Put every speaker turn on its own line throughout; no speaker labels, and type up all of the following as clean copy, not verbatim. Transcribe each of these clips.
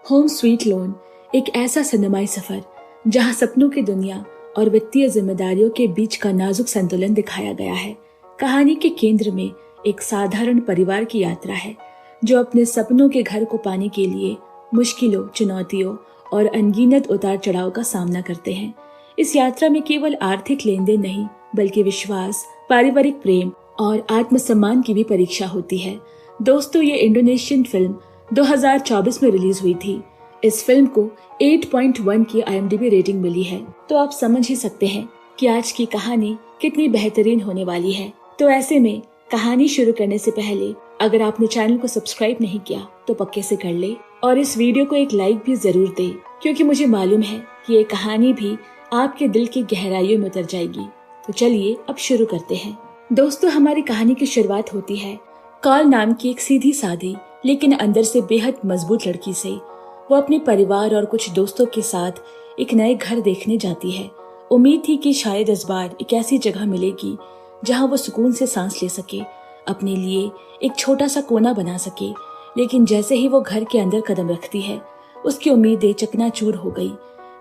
Home sweet loan एक ऐसा सिनेमाई सफर जहां सपनों की दुनिया और वित्तीय जिम्मेदारियों के बीच का नाजुक संतुलन दिखाया गया है। कहानी के केंद्र में एक साधारण परिवार की यात्रा है जो अपने सपनों के घर को पाने के लिए मुश्किलों, चुनौतियों और अनगिनत उतार चढ़ाव का सामना करते हैं। इस यात्रा में केवल आर्थिक लेन देन नहीं बल्कि विश्वास, पारिवारिक प्रेम और आत्मसम्मान की भी परीक्षा होती है। दोस्तों, ये इंडोनेशियन फिल्म 2024 में रिलीज हुई थी। इस फिल्म को 8.1 की IMDb रेटिंग मिली है, तो आप समझ ही सकते हैं कि आज की कहानी कितनी बेहतरीन होने वाली है। तो ऐसे में कहानी शुरू करने से पहले अगर आपने चैनल को सब्सक्राइब नहीं किया तो पक्के से कर ले और इस वीडियो को एक लाइक भी जरूर दे, क्योंकि मुझे मालूम है कि ये कहानी भी आपके दिल की गहराइयों में उतर जाएगी। तो चलिए अब शुरू करते हैं। दोस्तों, हमारी कहानी की शुरुआत होती है कार्ल नाम की एक सीधी सादी लेकिन अंदर से बेहद मजबूत लड़की से। वो अपने परिवार और कुछ दोस्तों के साथ एक नए घर देखने जाती है। उम्मीद थी कि शायद इस बार एक ऐसी जगह मिलेगी जहां वो सुकून से सांस ले सके, अपने लिए एक छोटा सा कोना बना सके। लेकिन जैसे ही वो घर के अंदर कदम रखती है, उसकी उम्मीदें चकनाचूर हो गई।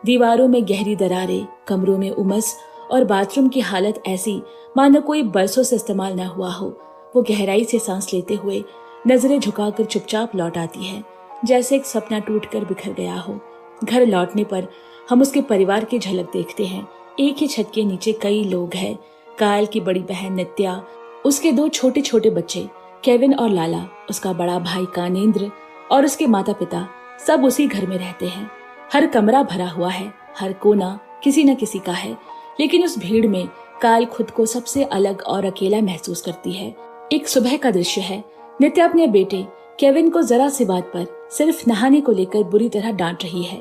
दीवारों में गहरी दरारें, कमरों में उमस और बाथरूम की हालत ऐसी मानो कोई बरसों से इस्तेमाल न हुआ हो। वो गहराई से सांस लेते हुए नजरें झुकाकर चुपचाप लौट आती है, जैसे एक सपना टूटकर बिखर गया हो। घर लौटने पर हम उसके परिवार की झलक देखते हैं। एक ही छत के नीचे कई लोग हैं। कार्ल की बड़ी बहन नित्या, उसके दो छोटे छोटे बच्चे केविन और लाला, उसका बड़ा भाई कानेंद्र और उसके माता पिता सब उसी घर में रहते हैं। हर कमरा भरा हुआ है, हर कोना किसी न किसी का है। लेकिन उस भीड़ में कार्ल खुद को सबसे अलग और अकेला महसूस करती है। एक सुबह का दृश्य है। नित्या अपने बेटे केविन को जरा सी बात पर सिर्फ नहाने को लेकर बुरी तरह डांट रही है।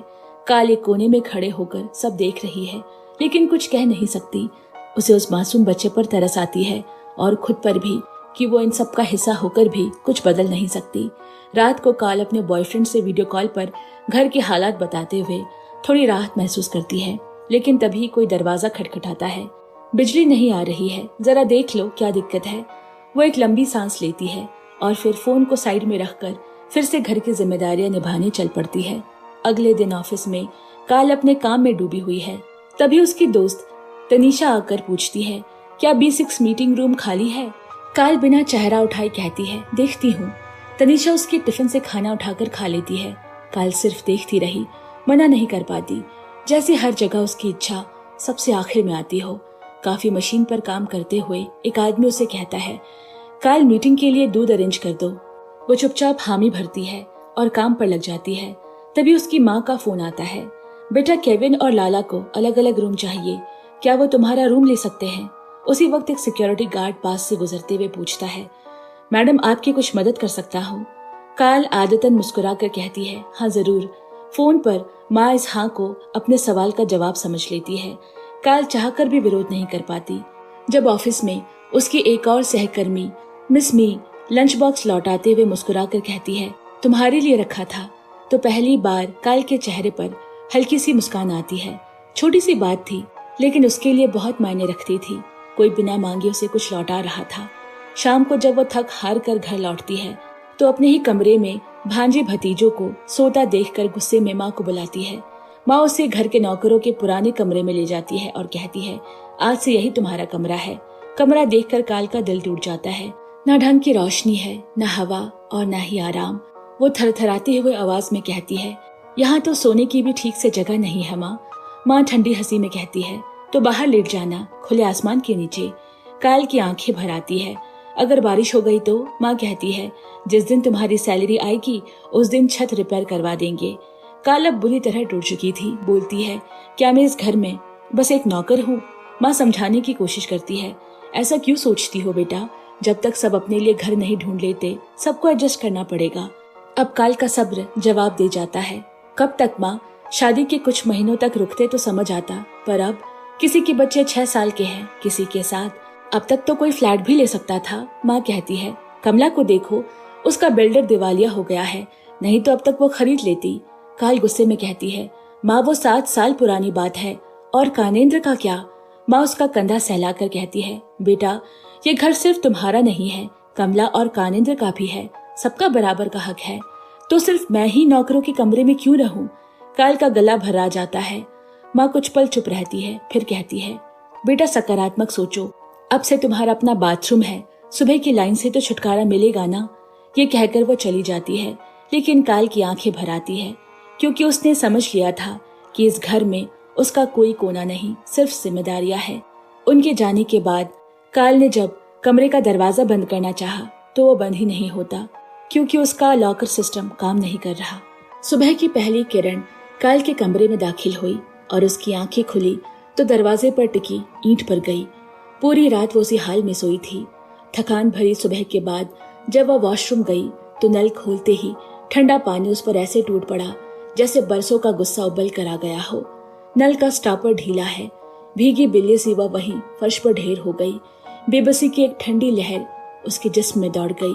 कार्ल एक कोने में खड़े होकर सब देख रही है, लेकिन कुछ कह नहीं सकती। उसे उस मासूम बच्चे पर तरस आती है और खुद पर भी कि वो इन सब का हिस्सा होकर भी कुछ बदल नहीं सकती। रात को कार्ल अपने बॉयफ्रेंड से वीडियो कॉल पर घर के हालात बताते हुए थोड़ी राहत महसूस करती है। लेकिन तभी कोई दरवाजा खटखटाता है। बिजली नहीं आ रही है, जरा देख लो क्या दिक्कत है। वो एक लंबी सांस लेती है और फिर फोन को साइड में रखकर फिर से घर की जिम्मेदारियां निभाने चल पड़ती है। अगले दिन ऑफिस में कार्ल अपने काम में डूबी हुई है। तभी उसकी दोस्त तनीषा आकर पूछती है, क्या B6 मीटिंग रूम खाली है? कार्ल बिना चेहरा उठाए कहती है, देखती हूँ। तनीषा उसके टिफिन से खाना उठाकर खा लेती है। कार्ल सिर्फ देखती रही, मना नहीं कर पाती। जैसे हर जगह उसकी इच्छा सबसे आखिर में आती हो। काफी मशीन पर काम करते हुए एक आदमी उसे कहता है, कार्ल मीटिंग के लिए दूध अरेंज कर दो। वो चुपचाप हामी भरती है और काम पर लग जाती है। तभी उसकी माँ का फोन आता है, बेटा केविन और लाला को अलग अलग रूम चाहिए, क्या वो तुम्हारा रूम ले सकते हैं? उसी वक्त एक सिक्योरिटी गार्ड पास से गुजरते हुए पूछता है, मैडम आपकी कुछ मदद कर सकता हूँ? कार्ल आदतन मुस्कुरा कर कहती है, हाँ जरूर। फोन पर माँ इस हाँ को अपने सवाल का जवाब समझ लेती है। कार्ल चाहकर भी विरोध नहीं कर पाती। जब ऑफिस में उसकी एक और सहकर्मी मिस मी लंच बॉक्स लौटाते हुए मुस्कुरा कर कहती है, तुम्हारे लिए रखा था, तो पहली बार कार्ल के चेहरे पर हल्की सी मुस्कान आती है। छोटी सी बात थी, लेकिन उसके लिए बहुत मायने रखती थी। कोई बिना मांगे उसे कुछ लौटा रहा था। शाम को जब वो थक हार कर घर लौटती है तो अपने ही कमरे में भांजे भतीजों को सोता देखकर गुस्से में माँ को बुलाती है। माँ उसे घर के नौकरों के पुराने कमरे में ले जाती है और कहती है, आज से यही तुम्हारा कमरा है। कमरा देखकर कार्ल का दिल टूट जाता है। ना ढंग की रोशनी है, ना हवा और ना ही आराम। वो थरथराते हुए आवाज में कहती है, यहाँ तो सोने की भी ठीक से जगह नहीं है माँ। माँ ठंडी हंसी में कहती है, तो बाहर लेट जाना, खुले आसमान के नीचे। कार्ल की आंखें भर आती है। अगर बारिश हो गई तो? माँ कहती है, जिस दिन तुम्हारी सैलरी आएगी उस दिन छत रिपेयर करवा देंगे। कार्ल अब बुरी तरह टूट चुकी थी। बोलती है, क्या मैं इस घर में बस एक नौकर हूँ? माँ समझाने की कोशिश करती है, ऐसा क्यों सोचती हो बेटा? जब तक सब अपने लिए घर नहीं ढूंढ लेते सबको एडजस्ट करना पड़ेगा। अब कार्ल का सब्र जवाब दे जाता है, कब तक माँ? शादी के कुछ महीनों तक रुकते तो समझ आता, पर अब किसी के बच्चे 6 साल के हैं, किसी के 7। अब तक तो कोई फ्लैट भी ले सकता था। माँ कहती है, कमला को देखो, उसका बिल्डर दिवालिया हो गया है, नहीं तो अब तक वो खरीद लेती। कार्ल गुस्से में कहती है, माँ वो 7 साल पुरानी बात है। और कानेंद्र का क्या? माँ उसका कंधा सहलाकर कहती है, बेटा ये घर सिर्फ तुम्हारा नहीं है, कमला और कानेंद्र का भी है, सबका बराबर का हक है। तो सिर्फ मैं ही नौकरों के कमरे में क्यों रहूं? काल का गला भरा जाता है। माँ कुछ पल चुप रहती है, फिर कहती है, बेटा सकारात्मक सोचो, अब से तुम्हारा अपना बाथरूम है, सुबह की लाइन से तो छुटकारा मिलेगा ना। ये कहकर वो चली जाती है, लेकिन काल की आंखें भर आती है, क्योंकि उसने समझ लिया था कि इस घर में उसका कोई कोना नहीं, सिर्फ जिम्मेदारियां हैं। उनके जाने के बाद काल ने जब कमरे का दरवाजा बंद करना चाहा तो वो बंद ही नहीं होता, क्योंकि उसका लॉकर सिस्टम काम नहीं कर रहा। सुबह की पहली किरण काल के कमरे में दाखिल हुई और उसकी आंखें खुली तो दरवाजे पर टिकी ईंट पर गई। पूरी रात वो उसी हाल में सोई थी। थकान भरी सुबह के बाद जब वह वॉशरूम गई तो नल खोलते ही ठंडा पानी उस पर ऐसे टूट पड़ा जैसे बरसों का गुस्सा उबल कर आ गया हो। नल का स्टॉपर ढीला है। भीगी बिल्ली सी वह वहीं फर्श पर ढेर हो गई। बेबसी की एक ठंडी लहर उसके जिस्म में दौड़ गई।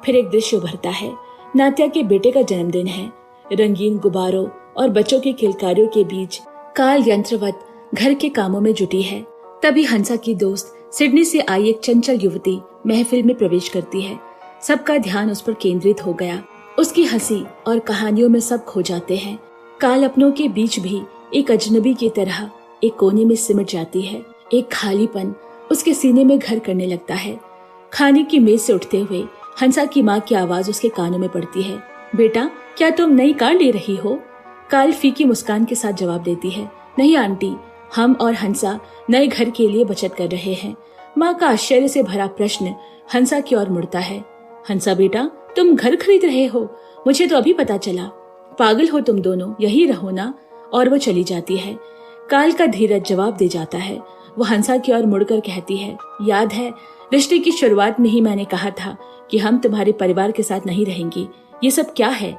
फिर एक दृश्य उभरता है। नात्या के बेटे का जन्मदिन है। रंगीन गुब्बारों और बच्चों की किलकारियों के बीच काल यंत्रवत घर के कामों में जुटी है। तभी हंसा की दोस्त सिडनी से आई एक चंचल युवती महफिल में प्रवेश करती है। सबका ध्यान उस पर केंद्रित हो गया। उसकी हंसी और कहानियों में सब खो जाते हैं। काल अपनों के बीच भी एक अजनबी की तरह एक कोने में सिमट जाती है। एक खालीपन उसके सीने में घर करने लगता है। खाने की मेज से उठते हुए हंसा की माँ की आवाज उसके कानों में पड़ती है, बेटा क्या तुम नई कार ले रही हो? काल फीकी मुस्कान के साथ जवाब देती है, नहीं आंटी, हम और हंसा नए घर के लिए बचत कर रहे हैं। माँ का आश्चर्य से भरा प्रश्न हंसा की ओर मुड़ता है। हंसा बेटा, तुम घर खरीद रहे हो? मुझे तो अभी पता चला। पागल हो तुम दोनों, यही रहो ना। और वो चली जाती है। काल का धीरज जवाब दे जाता है। वो हंसा की ओर मुड़कर कहती है, याद है रिश्ते की शुरुआत में ही मैंने कहा था कि हम तुम्हारे परिवार के साथ नहीं रहेंगे। ये सब क्या है?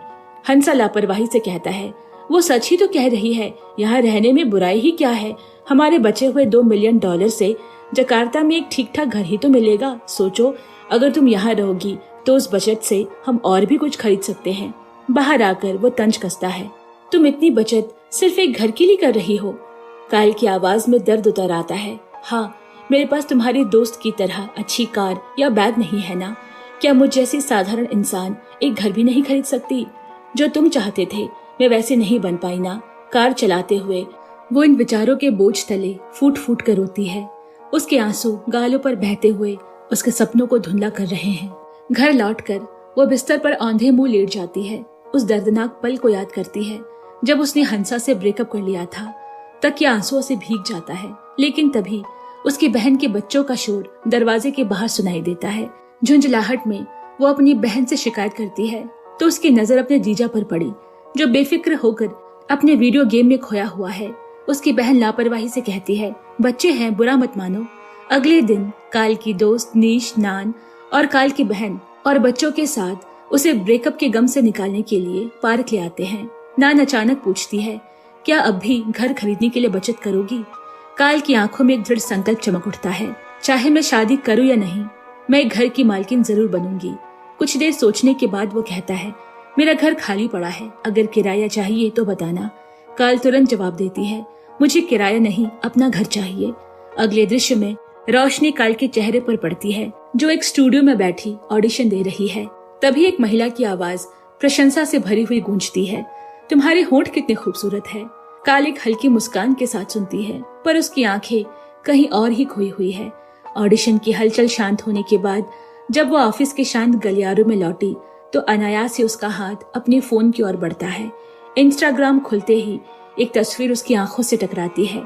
हंसा लापरवाही से कहता है, वो सच ही तो कह रही है। यहाँ रहने में बुराई ही क्या है? हमारे बचे हुए $2 मिलियन से जकार्ता में एक ठीक ठाक घर ही तो मिलेगा। सोचो, अगर तुम यहाँ रहोगी तो उस बचत से हम और भी कुछ खरीद सकते हैं। बाहर आकर वो तंज कसता है, तुम इतनी बचत सिर्फ एक घर के लिए कर रही हो? काल की आवाज में दर्द उतर आता है। हाँ, मेरे पास तुम्हारी दोस्त की तरह अच्छी कार या बैग नहीं है ना। क्या मुझ जैसी साधारण इंसान एक घर भी नहीं खरीद सकती? जो तुम चाहते थे मैं वैसे नहीं बन पाई ना। कार चलाते हुए वो इन विचारों के बोझ तले फूट फूट कर रोती है। उसके आंसू गालों पर बहते हुए उसके सपनों को धुंधला कर रहे हैं। घर लौटकर वो बिस्तर पर औंधे मुंह लेट जाती है। उस दर्दनाक पल को याद करती है जब उसने हंसा से ब्रेकअप कर लिया था। तकिया आंसुओं से भीग जाता है, लेकिन तभी उसकी बहन के बच्चों का शोर दरवाजे के बाहर सुनाई देता है। झुंझलाहट में वो अपनी बहन से शिकायत करती है तो उसकी नजर अपने जीजा पर पड़ी, जो बेफिक्र होकर अपने वीडियो गेम में खोया हुआ है। उसकी बहन लापरवाही से कहती है, बच्चे हैं, बुरा मत मानो। अगले दिन काल की दोस्त नीश, नान और काल की बहन और बच्चों के साथ उसे ब्रेकअप के गम से निकालने के लिए पार्क ले आते हैं। नान अचानक पूछती है, क्या अब भी घर खरीदने के लिए बचत करोगी? काल की आंखों में एक दृढ़ संकल्प चमक उठता है, चाहे मैं शादी करूं या नहीं, मैं एक घर की मालकिन जरूर बनूंगी। कुछ देर सोचने के बाद वो कहता है, मेरा घर खाली पड़ा है, अगर किराया चाहिए तो बताना। काल तुरंत जवाब देती है, मुझे किराया नहीं, अपना घर चाहिए। अगले दृश्य में रोशनी काल के चेहरे पर पड़ती है, जो एक स्टूडियो में बैठी ऑडिशन दे रही है। तभी एक महिला की आवाज प्रशंसा से भरी हुई गूंजती है, तुम्हारे होंठ कितने खूबसूरत है। काल एक हल्की मुस्कान के साथ सुनती है, पर उसकी आंखें कहीं और ही खोई हुई है। ऑडिशन की हलचल शांत होने के बाद जब वो ऑफिस के शांत गलियारों में लौटी तो अनायास से उसका हाथ अपने फोन की ओर बढ़ता है। इंस्टाग्राम खुलते ही एक तस्वीर उसकी आंखों से टकराती है।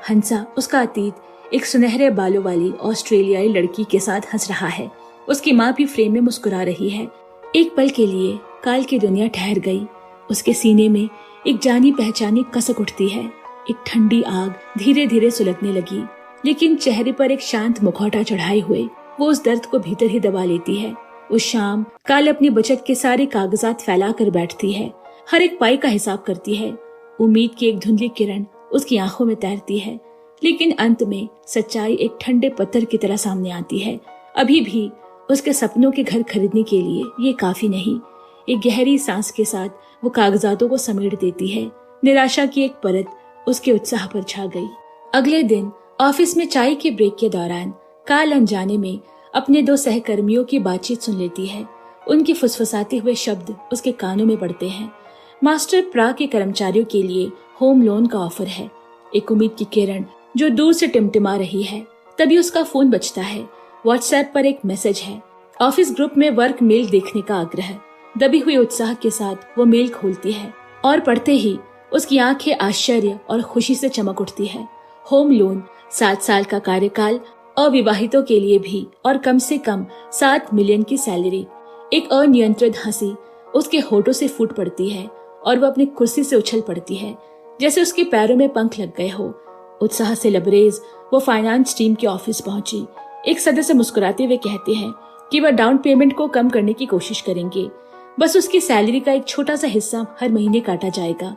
हंसा, उसका अतीत, एक सुनहरे बालों वाली ऑस्ट्रेलियाई लड़की के साथ हंस रहा है। उसकी माँ भी फ्रेम में मुस्कुरा रही है। एक पल के लिए काल की दुनिया ठहर गई। उसके सीने में एक जानी पहचानी कसक उठती है। एक ठंडी आग धीरे धीरे सुलगने लगी, लेकिन चेहरे पर एक शांत मुखौटा चढ़ाए हुए वो उस दर्द को भीतर ही दबा लेती है। उस शाम काल अपनी बचत के सारे कागजात फैला कर बैठती है। हर एक पाई का हिसाब करती है। उम्मीद की एक धुंधली किरण उसकी आंखों में तैरती है, लेकिन अंत में सच्चाई एक ठंडे पत्थर की तरह सामने आती है। अभी भी उसके सपनों के घर खरीदने के लिए ये काफी नहीं। एक गहरी सांस के साथ वो कागजातों को समेट देती है। निराशा की एक परत उसके उत्साह पर छा गई। अगले दिन ऑफिस में चाय के ब्रेक के दौरान काल अनजाने में अपने 2 सहकर्मियों की बातचीत सुन लेती है। उनके फुसफुसाते हुए शब्द उसके कानों में पड़ते हैं। मास्टर प्रा के कर्मचारियों के लिए होम लोन का ऑफर है। एक उम्मीद की किरण जो दूर से टिमटिमा रही है। तभी उसका फोन बजता है। व्हाट्सएप पर एक मैसेज है, ऑफिस ग्रुप में वर्क मेल देखने का आग्रह। दबी हुई उत्साह के साथ वो मेल खोलती है और पढ़ते ही उसकी आंखें आश्चर्य और खुशी से चमक उठती है। होम लोन, 7 साल का कार्यकाल, अविवाहितों के लिए भी, और कम से कम 7 मिलियन की सैलरी। एक अनियंत्रित हंसी उसके होठों से फूट पड़ती है और वो अपनी कुर्सी से उछल पड़ती है जैसे उसके पैरों में पंख लग गए हो। उत्साह से लबरेज वो फाइनेंस टीम के ऑफिस पहुंची। एक सदस्य मुस्कुराते हुए कहते हैं कि वह डाउन पेमेंट को कम करने की कोशिश करेंगे, बस उसकी सैलरी का एक छोटा सा हिस्सा हर महीने काटा जाएगा।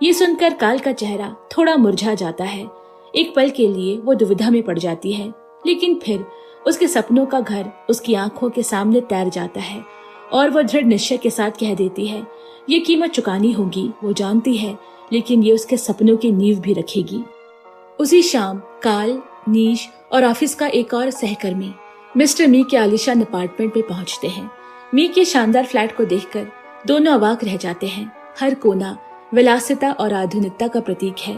ये सुनकर काल का चेहरा थोड़ा मुरझा जाता है। एक पल के लिए वो दुविधा में पड़ जाती है, लेकिन फिर उसके सपनों का घर उसकी आंखों के सामने तैर जाता है और वह दृढ़ निश्चय के साथ कह देती है, ये कीमत चुकानी होगी, वो जानती है, लेकिन ये उसके सपनों की नींव भी रखेगी। उसी शाम काल, नीश और ऑफिस का एक और सहकर्मी मिस्टर मी के आलीशान अपार्टमेंट में पहुंचते हैं। मी के शानदार फ्लैट को देखकर दोनों अवाक रह जाते हैं। हर कोना विलासिता और आधुनिकता का प्रतीक है,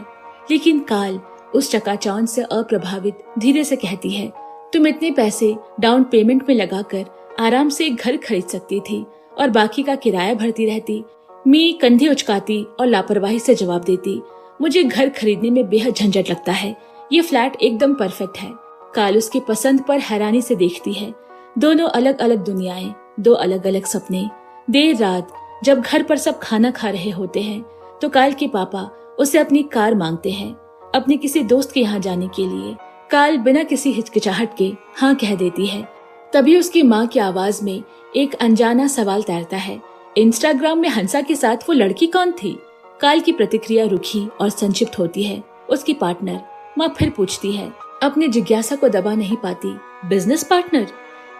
लेकिन काल उस चकाचौंध से अप्रभावित धीरे से कहती है, तुम इतने पैसे डाउन पेमेंट में लगाकर आराम से एक घर खरीद सकती थी और बाकी का किराया भरती रहती। मी कंधे उचकाती और लापरवाही से जवाब देती, मुझे घर खरीदने में बेहद झंझट लगता है, ये फ्लैट एकदम परफेक्ट है। काल उसकी पसंद पर हैरानी से देखती है। दोनों अलग अलग दुनियाएं, दो अलग अलग सपने। देर रात जब घर पर सब खाना खा रहे होते हैं तो काल के पापा उसे अपनी कार मांगते हैं अपने किसी दोस्त के यहाँ जाने के लिए। काल बिना किसी हिचकिचाहट के हाँ कह देती है। तभी उसकी माँ की आवाज में एक अनजाना सवाल तैरता है, इंस्टाग्राम में हंसा के साथ वो लड़की कौन थी? काल की प्रतिक्रिया रुखी और संक्षिप्त होती है। उसकी पार्टनर माँ फिर पूछती है, अपनी जिज्ञासा को दबा नहीं पाती, बिजनेस पार्टनर?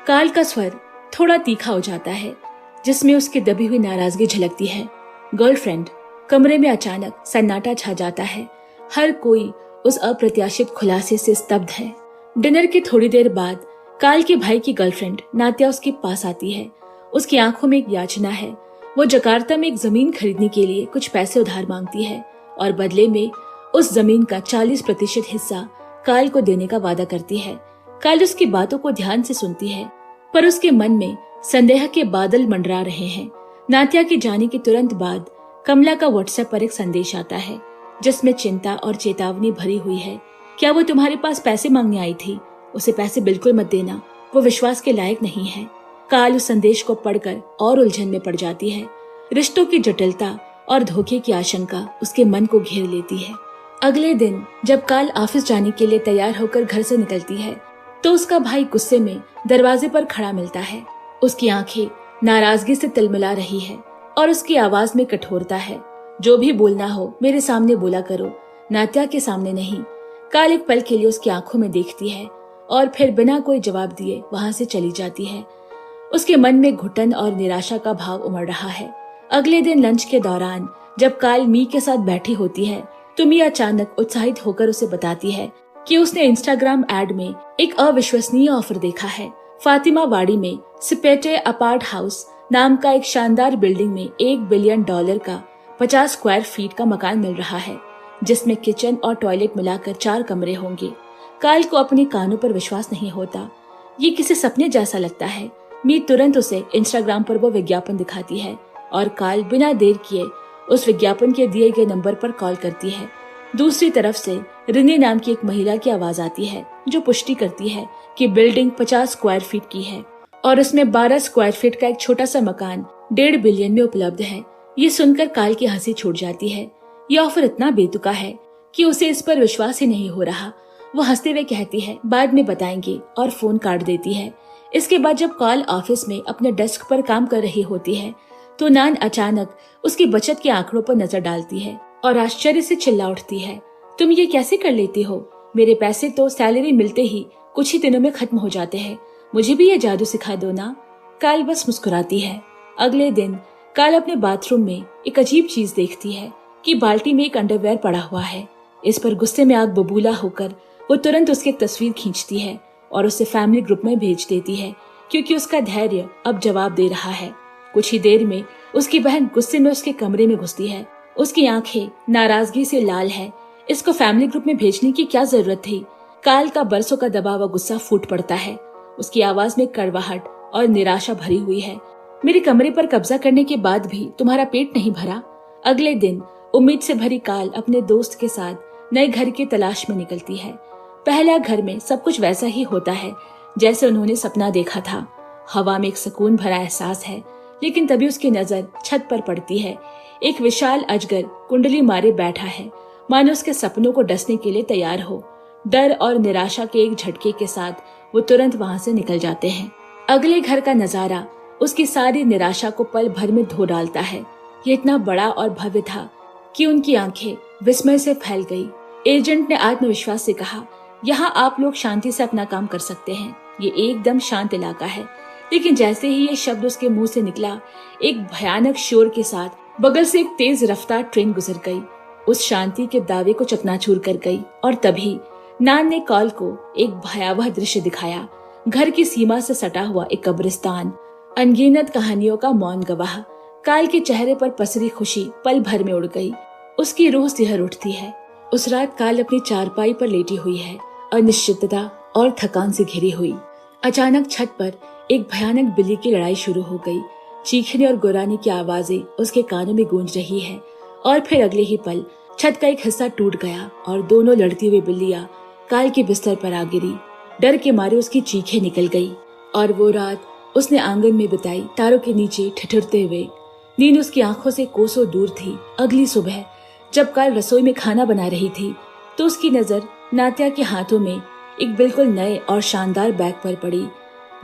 काल का स्वर थोड़ा तीखा हो जाता है, जिसमें उसकी दबी हुई नाराजगी झलकती है। गर्लफ्रेंड। कमरे में अचानक सन्नाटा छा जाता है। हर कोई उस अप्रत्याशित खुलासे से स्तब्ध है। डिनर की थोड़ी देर बाद काल के भाई की गर्लफ्रेंड नात्या उसके पास आती है। उसकी आंखों में एक याचना है। वो जकार्ता में एक जमीन खरीदने के लिए कुछ पैसे उधार मांगती है और बदले में उस जमीन का 40% हिस्सा काल को देने का वादा करती है। काल उसकी बातों को ध्यान से सुनती है, पर उसके मन में संदेह के बादल मंडरा रहे हैं। नात्या के जाने के तुरंत बाद कमला का व्हाट्सएप पर एक संदेश आता है, जिसमें चिंता और चेतावनी भरी हुई है। क्या वो तुम्हारे पास पैसे मांगने आई थी? उसे पैसे बिल्कुल मत देना, वो विश्वास के लायक नहीं है। काल उस संदेश को पढ़कर और उलझन में पड़ जाती है। रिश्तों की जटिलता और धोखे की आशंका उसके मन को घेर लेती है। अगले दिन जब काल ऑफिस जाने के लिए तैयार होकर घर से निकलती है तो उसका भाई गुस्से में दरवाजे पर खड़ा मिलता है। उसकी आंखें नाराजगी से तिलमिला रही है और उसकी आवाज में कठोरता है, जो भी बोलना हो मेरे सामने बोला करो, नात्या के सामने नहीं। काल एक पल के लिए उसकी आंखों में देखती है और फिर बिना कोई जवाब दिए वहां से चली जाती है। उसके मन में घुटन और निराशा का भाव उमड़ रहा है। अगले दिन लंच के दौरान जब काल मी के साथ बैठी होती है तो मी अचानक उत्साहित होकर उसे बताती है कि उसने इंस्टाग्राम एड में एक अविश्वसनीय ऑफर देखा है। फातिमा वाड़ी में सिपेटे अपार्ट हाउस नाम का एक शानदार बिल्डिंग में $1 बिलियन का 50 स्क्वायर फीट का मकान मिल रहा है, जिसमें किचन और टॉयलेट मिलाकर 4 कमरे होंगे। काल को अपने कानों पर विश्वास नहीं होता। ये किसी सपने जैसा लगता है। मी तुरंत उसे इंस्टाग्राम पर वो विज्ञापन दिखाती है और काल बिना देर किए उस विज्ञापन के दिए गए नंबर पर कॉल करती है। दूसरी तरफ से रिनी नाम की एक महिला की आवाज आती है, जो पुष्टि करती है कि बिल्डिंग 50 स्क्वायर फीट की है और उसमें 12 स्क्वायर फीट का एक छोटा सा मकान 1.5 बिलियन में उपलब्ध है। ये सुनकर काल की हंसी छूट जाती है। ये ऑफर इतना बेतुका है कि उसे इस पर विश्वास ही नहीं हो रहा। वो हंसते हुए कहती है, बाद में बताएंगे, और फोन काट देती है। इसके बाद जब काल ऑफिस में अपने डेस्क पर काम कर रही होती है तो नान अचानक उसकी बचत के आंकड़ों पर नजर डालती है और आश्चर्य से चिल्ला उठती है, तुम ये कैसे कर लेती हो? मेरे पैसे तो सैलरी मिलते ही कुछ ही दिनों में खत्म हो जाते हैं, मुझे भी ये जादू सिखा दो ना। काल बस मुस्कुराती है। अगले दिन काल अपने बाथरूम में एक अजीब चीज देखती है कि बाल्टी में एक अंडरवेयर पड़ा हुआ है। इस पर गुस्से में आग बबूला होकर वो तुरंत उसकी एक तस्वीर खींचती है और उसे फैमिली ग्रुप में भेज देती है, क्योंकि उसका धैर्य अब जवाब दे रहा है। कुछ ही देर में उसकी बहन गुस्से में उसके कमरे में घुसती है। उसकी आंखें नाराजगी से लाल है। इसको फैमिली ग्रुप में भेजने की क्या जरूरत थी? काल का बरसों का दबा हुआ गुस्सा फूट पड़ता है। उसकी आवाज में कड़वाहट और निराशा भरी हुई है। मेरे कमरे पर कब्जा करने के बाद भी तुम्हारा पेट नहीं भरा? अगले दिन उम्मीद से भरी काल अपने दोस्त के साथ नए घर की तलाश में निकलती है। पहला घर में सब कुछ वैसा ही होता है जैसे उन्होंने सपना देखा था। हवा में एक सुकून भरा एहसास है, लेकिन तभी उसकी नजर छत पर पड़ती है। एक विशाल अजगर कुंडली मारे बैठा है, मानो उसके सपनों को डसने के लिए तैयार हो। डर और निराशा के एक झटके के साथ वो तुरंत वहां से निकल जाते हैं। अगले घर का नजारा उसकी सारी निराशा को पल भर में धो डालता है। ये इतना बड़ा और भव्य था कि उनकी आंखें विस्मय से फैल गई। एजेंट ने आत्मविश्वास से कहा, यहाँ आप लोग शांति से अपना काम कर सकते हैं। ये एकदम शांत इलाका है। लेकिन जैसे ही ये शब्द उसके मुंह से निकला, एक भयानक शोर के साथ बगल से एक तेज रफ्तार ट्रेन गुजर गई। उस शांति के दावे को चकनाचूर कर गई। और तभी नान ने कॉल को एक भयावह दृश्य दिखाया। घर की सीमा से सटा हुआ एक कब्रिस्तान, अनगिनत कहानियों का मौन गवाह। काल के चेहरे पर पसरी खुशी पल भर में उड़ गई। उसकी रूह सिहर उठती है। उस रात काल अपनी चारपाई पर लेटी हुई है, अनिश्चितता और थकान से घिरी हुई। अचानक छत पर एक भयानक बिल्ली की लड़ाई शुरू हो गई। चीखने और गुर्राने की आवाजें उसके कानों में गूंज रही है। और फिर अगले ही पल छत का एक हिस्सा टूट गया और दोनों लड़ती हुई बिल्लियां काल के बिस्तर पर आ गिरी। डर के मारे उसकी चीखें निकल गई। और वो रात उसने आंगन में बिताई, तारों के नीचे ठिठुरते हुए। नींद उसकी आंखों से कोसों दूर थी। अगली सुबह जब काल रसोई में खाना बना रही थी तो उसकी नजर नात्या के हाथों में एक बिल्कुल नए और शानदार बैग पर पड़ी।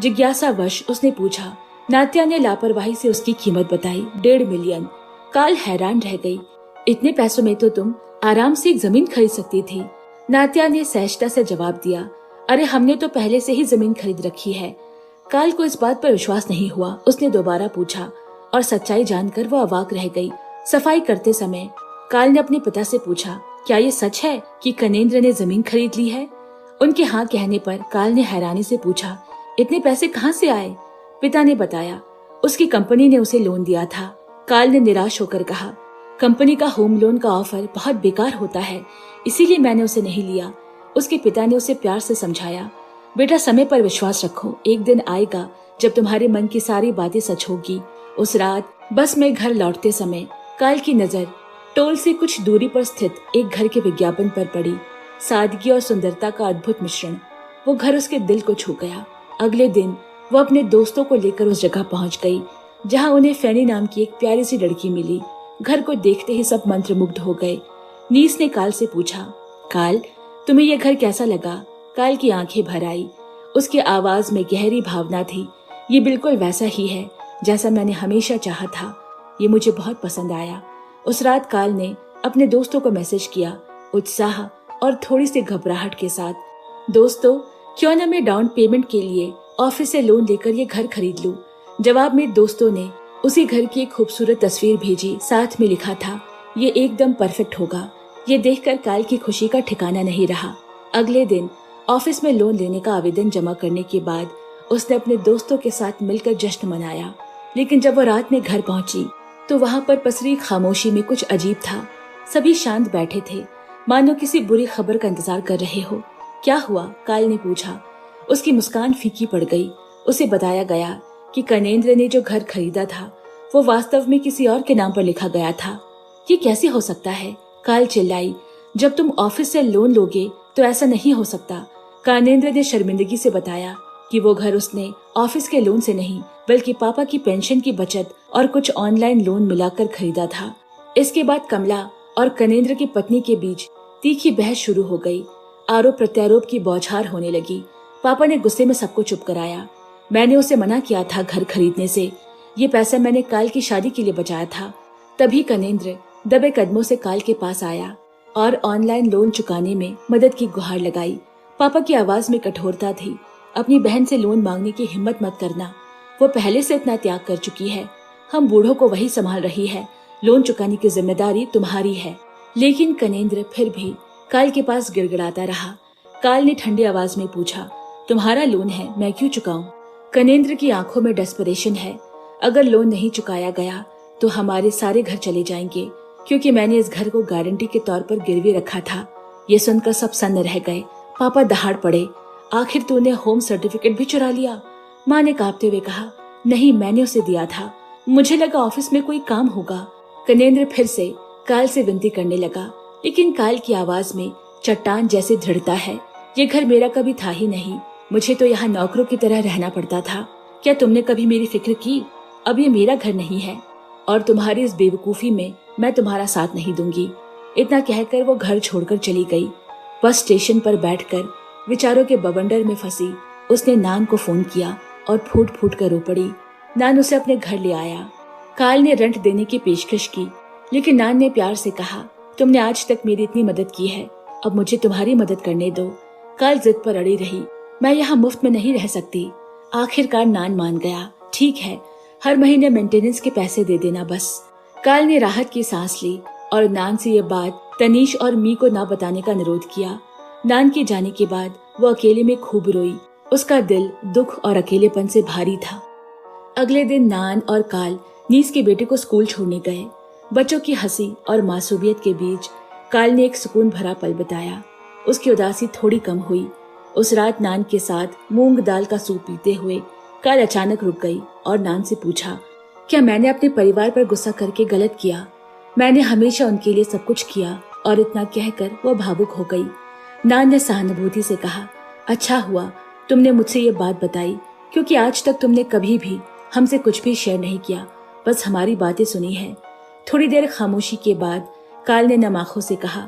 जिज्ञासावश उसने पूछा। नात्या ने लापरवाही से उसकी कीमत बताई, 1.5 मिलियन। काल हैरान रह गई। इतने पैसों में तो तुम आराम से एक जमीन खरीद सकती थी। नात्या ने सहजता से जवाब दिया, अरे हमने तो पहले से ही जमीन खरीद रखी है। काल को इस बात पर विश्वास नहीं हुआ। उसने दोबारा पूछा और सच्चाई जानकर वो अवाक रह गई। सफाई करते समय काल ने अपने पिता से पूछा, क्या ये सच है कि कनेंद्र ने जमीन खरीद ली है? उनके हाँ कहने पर काल ने हैरानी से पूछा, इतने पैसे कहाँ से आए? पिता ने बताया, उसकी कंपनी ने उसे लोन दिया था। काल ने निराश होकर कहा, कंपनी का होम लोन का ऑफर बहुत बेकार होता है, इसीलिए मैंने उसे नहीं लिया। उसके पिता ने उसे प्यार से समझाया, बेटा समय पर विश्वास रखो, एक दिन आएगा जब तुम्हारे मन की सारी बातें सच होगी। उस रात बस में घर लौटते समय काल की नजर टोल से कुछ दूरी पर स्थित एक घर के विज्ञापन पर पड़ी। सादगी और सुंदरता का अद्भुत मिश्रण। वो घर उसके दिल को छू गया। अगले दिन वो अपने दोस्तों को लेकर उस जगह पहुंच गई जहां उन्हें फैनी नाम की एक प्यारी सी लड़की मिली। घर को देखते ही सब मंत्रमुग्ध हो गए। नीस ने काल से पूछा, काल तुम्हें यह घर कैसा लगा? काल की आंखें भर आई। उसकी आवाज में गहरी भावना थी। ये बिल्कुल वैसा ही है जैसा मैंने हमेशा चाहा था। ये मुझे बहुत पसंद आया। उस रात काल ने अपने दोस्तों को मैसेज किया, उत्साह और थोड़ी सी घबराहट के साथ, दोस्तों क्यों न मैं डाउन पेमेंट के लिए ऑफिस से लोन लेकर ये घर खरीद लूं। जवाब में दोस्तों ने उसी घर की एक खूबसूरत तस्वीर भेजी। साथ में लिखा था, ये एकदम परफेक्ट होगा। ये देखकर काल की खुशी का ठिकाना नहीं रहा। अगले दिन ऑफिस में लोन लेने का आवेदन जमा करने के बाद उसने अपने दोस्तों के साथ मिलकर जश्न मनाया। लेकिन जब वो रात में घर पहुंची तो वहां पर पसरी खामोशी में कुछ अजीब था। सभी शांत बैठे थे, मानो किसी बुरी खबर का इंतजार कर रहे हो। क्या हुआ? काल ने पूछा। उसकी मुस्कान फीकी पड़ गई। उसे बताया गया कि कनेंद्र ने जो घर खरीदा था वो वास्तव में किसी और के नाम पर लिखा गया था। ये कैसे हो सकता है? काल चिल्लाई, जब तुम ऑफिस से लोन लोगे तो ऐसा नहीं हो सकता। कनेंद्र ने शर्मिंदगी से बताया कि वो घर उसने ऑफिस के लोन से नहीं बल्कि पापा की पेंशन की बचत और कुछ ऑनलाइन लोन मिलाकर खरीदा था। इसके बाद कमला और कनेंद्र की पत्नी के बीच तीखी बहस शुरू हो गई। आरोप प्रत्यारोप की बौछार होने लगी। पापा ने गुस्से में सबको चुप कराया। मैंने उसे मना किया था घर खरीदने से। ये पैसा मैंने काल की शादी के लिए बचाया था। तभी कनेंद्र दबे कदमों से काल के पास आया और ऑनलाइन लोन चुकाने में मदद की गुहार लगाई। पापा की आवाज में कठोरता थी, अपनी बहन से लोन मांगने की हिम्मत मत करना। वो पहले से इतना त्याग कर चुकी है। हम बूढ़ों को वही संभाल रही है। लोन चुकाने की जिम्मेदारी तुम्हारी है। लेकिन कनेंद्र फिर भी काल के पास गिड़गिड़ाता रहा। काल ने ठंडी आवाज में पूछा, तुम्हारा लोन है, मैं क्यों चुकाऊं? कनेंद्र की आंखों में डेस्परेशन है। अगर लोन नहीं चुकाया गया तो हमारे सारे घर चले जाएंगे, क्योंकि मैंने इस घर को गारंटी के तौर पर गिरवी रखा था। ये सुनकर सब सन्न रह गए। पापा दहाड़ पड़े। आखिर तूने होम सर्टिफिकेट भी चुरा लिया? माँ ने कांपते हुए कहा, नहीं, मैंने उसे दिया था। मुझे लगा ऑफिस में कोई काम होगा। कनेंद्र फिर से काल से विनती करने लगा, लेकिन काल की आवाज में चट्टान जैसे दृढ़ता है। ये घर मेरा कभी था ही नहीं। मुझे तो यहाँ नौकरों की तरह रहना पड़ता था। क्या तुमने कभी मेरी फिक्र की? अब ये मेरा घर नहीं है और तुम्हारी इस बेवकूफी में मैं तुम्हारा साथ नहीं दूंगी। इतना कहकर वो घर छोड़कर चली गई। बस स्टेशन पर बैठकर विचारों के बवंडर में फंसी उसने नान को फोन किया और फूट फूट कर रो पड़ी। नान उसे अपने घर ले आया। काल ने रेंट देने की पेशकश की, लेकिन नान ने प्यार से कहा, तुमने आज तक मेरी इतनी मदद की है, अब मुझे तुम्हारी मदद करने दो। काल जिद पर अड़ी रही, मैं यहाँ मुफ्त में नहीं रह सकती। आखिरकार नान मान गया। ठीक है, हर महीने मेंटेनेंस के पैसे दे देना बस। काल ने राहत की सांस ली और नान से ये बात तनीश और मी को ना बताने का अनुरोध किया। नान के जाने के बाद वो अकेले में खूब रोई। उसका दिल दुख और अकेलेपन से भारी था। अगले दिन नान और काल नीस के बेटे को स्कूल छोड़ने गए। बच्चों की हंसी और मासूमियत के बीच काल ने एक सुकून भरा पल बिताया। उसकी उदासी थोड़ी कम हुई। उस रात नान के साथ मूंग दाल का सूप पीते हुए काल अचानक रुक गई और नान से पूछा, क्या मैंने अपने परिवार पर गुस्सा करके गलत किया? मैंने हमेशा उनके लिए सब कुछ किया। और इतना कहकर वो भावुक हो गई। नान ने सहानुभूति से कहा, अच्छा हुआ तुमने मुझसे ये बात बताई, क्योंकि आज तक तुमने कभी भी हमसे कुछ भी शेयर नहीं किया, बस हमारी बातें सुनी है। थोड़ी देर खामोशी के बाद काल ने नम आंखों से कहा,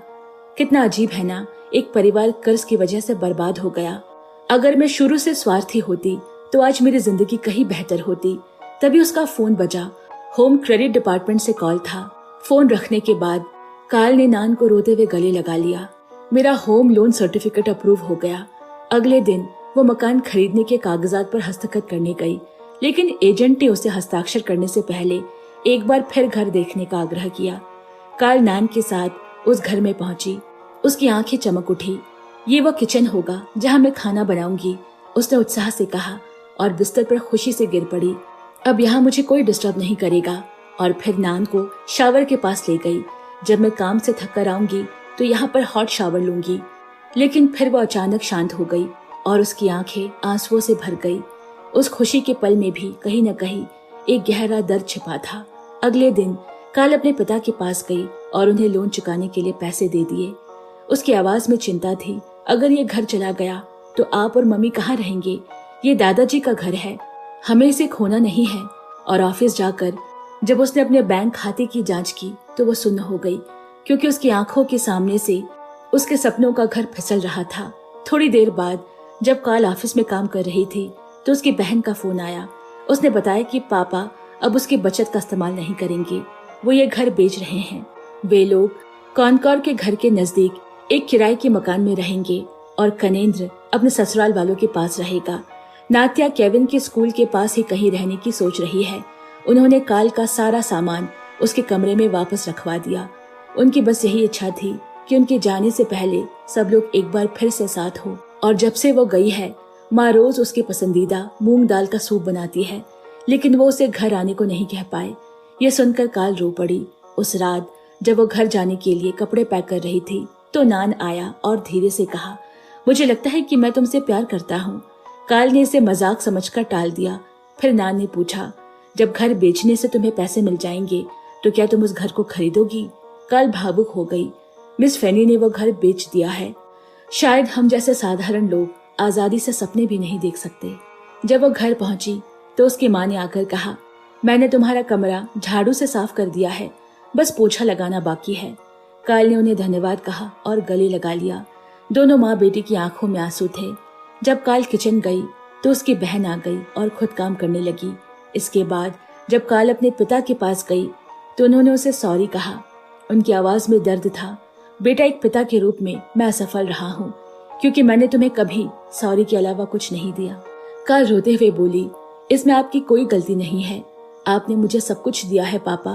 कितना अजीब है ना, एक परिवार कर्ज की वजह से बर्बाद हो गया। अगर मैं शुरू से स्वार्थी होती तो आज मेरी जिंदगी कहीं बेहतर होती। तभी उसका फोन बजा। होम क्रेडिट डिपार्टमेंट से कॉल था। फोन रखने के बाद काल ने नान को रोते हुए गले लगा लिया। मेरा होम लोन सर्टिफिकेट अप्रूव हो गया। अगले दिन वो मकान खरीदने के कागजात पर हस्तखत करने गई, लेकिन एजेंट ने उसे हस्ताक्षर करने से पहले एक बार फिर घर देखने का आग्रह किया। काल नान के साथ उस घर में पहुंची। उसकी आंखें चमक उठी। ये वो किचन होगा जहां मैं खाना बनाऊंगी, उसने उत्साह से कहा और बिस्तर पर खुशी से गिर पड़ी। अब यहाँ मुझे कोई डिस्टर्ब नहीं करेगा। और फिर नान को शावर के पास ले गई। जब मैं काम से थक कर आऊंगी तो यहाँ पर हॉट शावर लूंगी। लेकिन फिर वो अचानक शांत हो गई और उसकी आंखें आंसुओं से भर गई। उस खुशी के पल में भी कहीं न कहीं एक गहरा दर्द छिपा था। अगले दिन काल अपने पिता के पास गई और उन्हें लोन चुकाने के लिए पैसे दे दिए। उसकी आवाज में चिंता थी। अगर ये घर चला गया तो आप और मम्मी कहाँ रहेंगे? ये दादाजी का घर है, हमें इसे खोना नहीं है। और ऑफिस जाकर जब उसने अपने बैंक खाते की जांच की तो वो सुन्न हो गई, क्योंकि उसकी आंखों के सामने से उसके सपनों का घर फिसल रहा था। थोड़ी देर बाद जब काल ऑफिस में काम कर रही थी तो उसकी बहन का फोन आया। उसने बताया कि पापा अब उसकी बचत का इस्तेमाल नहीं करेंगे, वो ये घर बेच रहे हैं। वे लोग कॉनकॉर के घर के नजदीक एक किराए के मकान में रहेंगे और कनेंद्र अपने ससुराल वालों के पास रहेगा। नात्या केविन के स्कूल के पास ही कहीं रहने की सोच रही है। उन्होंने काल का सारा सामान उसके कमरे में वापस रखवा दिया। उनकी बस यही इच्छा थी कि उनके जाने से पहले सब लोग एक बार फिर से साथ हो। और जब से वो गई है, माँ रोज उसके पसंदीदा मूंग दाल का सूप बनाती है, लेकिन वो उसे घर आने को नहीं कह पाए। ये सुनकर काल रो पड़ी। उस रात जब वो घर जाने के लिए कपड़े पैक कर रही थी तो नान आया और धीरे से कहा, मुझे लगता है कि मैं तुमसे प्यार करता हूँ। काल ने इसे मजाक समझकर टाल दिया। फिर नान ने पूछा, जब घर बेचने से तुम्हें पैसे मिल जाएंगे तो क्या तुम उस घर को खरीदोगी? काल भावुक हो गई। मिस फेनी ने वो घर बेच दिया है। शायद हम जैसे साधारण लोग आजादी से सपने भी नहीं देख सकते। जब वो घर पहुंची तो उसकी माँ ने आकर कहा, मैंने तुम्हारा कमरा झाड़ू से साफ कर दिया है, बस पोछा लगाना बाकी है। काल ने उन्हें धन्यवाद कहा और गले लगा लिया। दोनों माँ बेटी की आंखों में आंसू थे। जब काल किचन गई तो उसकी बहन आ गई और खुद काम करने लगी। इसके बाद जब काल अपने पिता के पास गई तो उन्होंने उसे सॉरी कहा। उनकी आवाज में दर्द था। बेटा, एक पिता के रूप में मैं असफल रहा हूँ, क्योंकि मैंने तुम्हें कभी सॉरी के अलावा कुछ नहीं दिया। काल रोते हुए बोली, इसमें आपकी कोई गलती नहीं है, आपने मुझे सब कुछ दिया है पापा,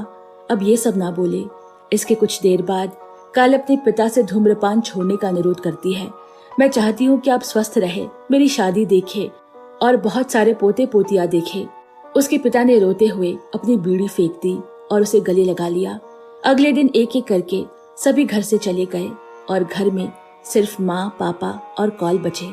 अब ये सब ना बोले। इसके कुछ देर बाद काल अपने पिता से धूम्रपान छोड़ने का अनुरोध करती है। मैं चाहती हूँ कि आप स्वस्थ रहे, मेरी शादी देखे और बहुत सारे पोते पोतियां देखे। उसके पिता ने रोते हुए अपनी बीड़ी फेंक दी और उसे गले लगा लिया। अगले दिन एक एक करके सभी घर से चले गए और घर में सिर्फ माँ, पापा और कॉल बचे।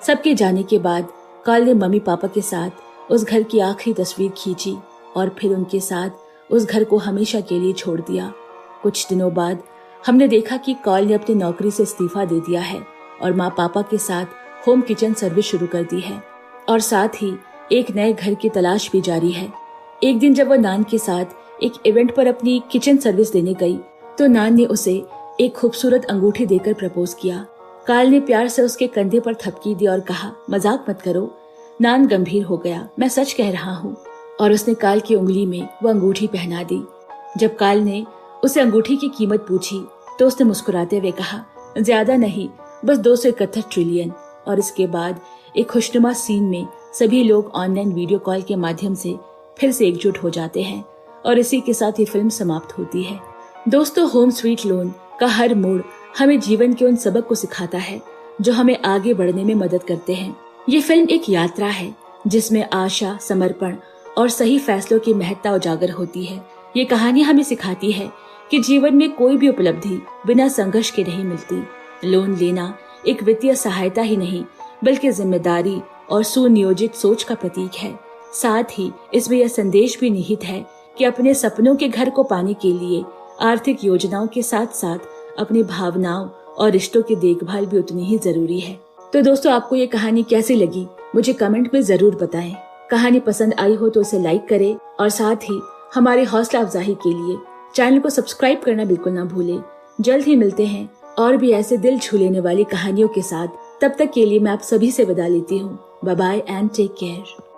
सबके जाने के बाद कॉल ने मम्मी पापा के साथ उस घर की आखिरी तस्वीर खींची और फिर उनके साथ उस घर को हमेशा के लिए छोड़ दिया। कुछ दिनों बाद हमने देखा कि कॉल ने अपनी नौकरी से इस्तीफा दे दिया है और माँ पापा के साथ होम किचन सर्विस शुरू कर दी है और साथ ही एक नए घर की तलाश भी जारी है। एक दिन जब वह नान के साथ एक इवेंट पर अपनी किचन सर्विस देने गई तो नान ने उसे एक खूबसूरत अंगूठी देकर प्रपोज किया। कार्ल ने प्यार से उसके कंधे पर थपकी दी और कहा, मजाक मत करो। नान गंभीर हो गया, मैं सच कह रहा हूँ, और उसने कार्ल की उंगली में वो अंगूठी पहना दी। जब कार्ल ने उसे अंगूठी की कीमत पूछी तो उसने मुस्कुराते हुए कहा, ज्यादा नहीं, बस 271 ट्रिलियन। और इसके बाद एक खुशनुमा सीन में सभी लोग ऑनलाइन वीडियो कॉल के माध्यम से फिर से एकजुट हो जाते हैं और इसी के साथ ये फिल्म समाप्त होती है। दोस्तों, होम स्वीट लोन का हर मोड़ हमें जीवन के उन सबक को सिखाता है जो हमें आगे बढ़ने में मदद करते हैं। ये फिल्म एक यात्रा है जिसमें आशा, समर्पण और सही फैसलों की महत्ता उजागर होती है। ये कहानी हमें सिखाती है कि जीवन में कोई भी उपलब्धि बिना संघर्ष के नहीं मिलती। लोन लेना एक वित्तीय सहायता ही नहीं बल्कि जिम्मेदारी और सुनियोजित सोच का प्रतीक है। साथ ही इसमें यह संदेश भी निहित है कि अपने सपनों के घर को पाने के लिए आर्थिक योजनाओं के साथ साथ अपनी भावनाओं और रिश्तों की देखभाल भी उतनी ही जरूरी है। तो दोस्तों, आपको ये कहानी कैसी लगी मुझे कमेंट में जरूर बताएं। कहानी पसंद आई हो तो उसे लाइक करें और साथ ही हमारी हौसला अफजाई के लिए चैनल को सब्सक्राइब करना बिल्कुल ना भूलें। जल्द ही मिलते हैं और भी ऐसे दिल छू लेने वाली कहानियों के साथ। तब तक के लिए मैं आप सभी से विदा लेती हूँ। Bye bye and take care.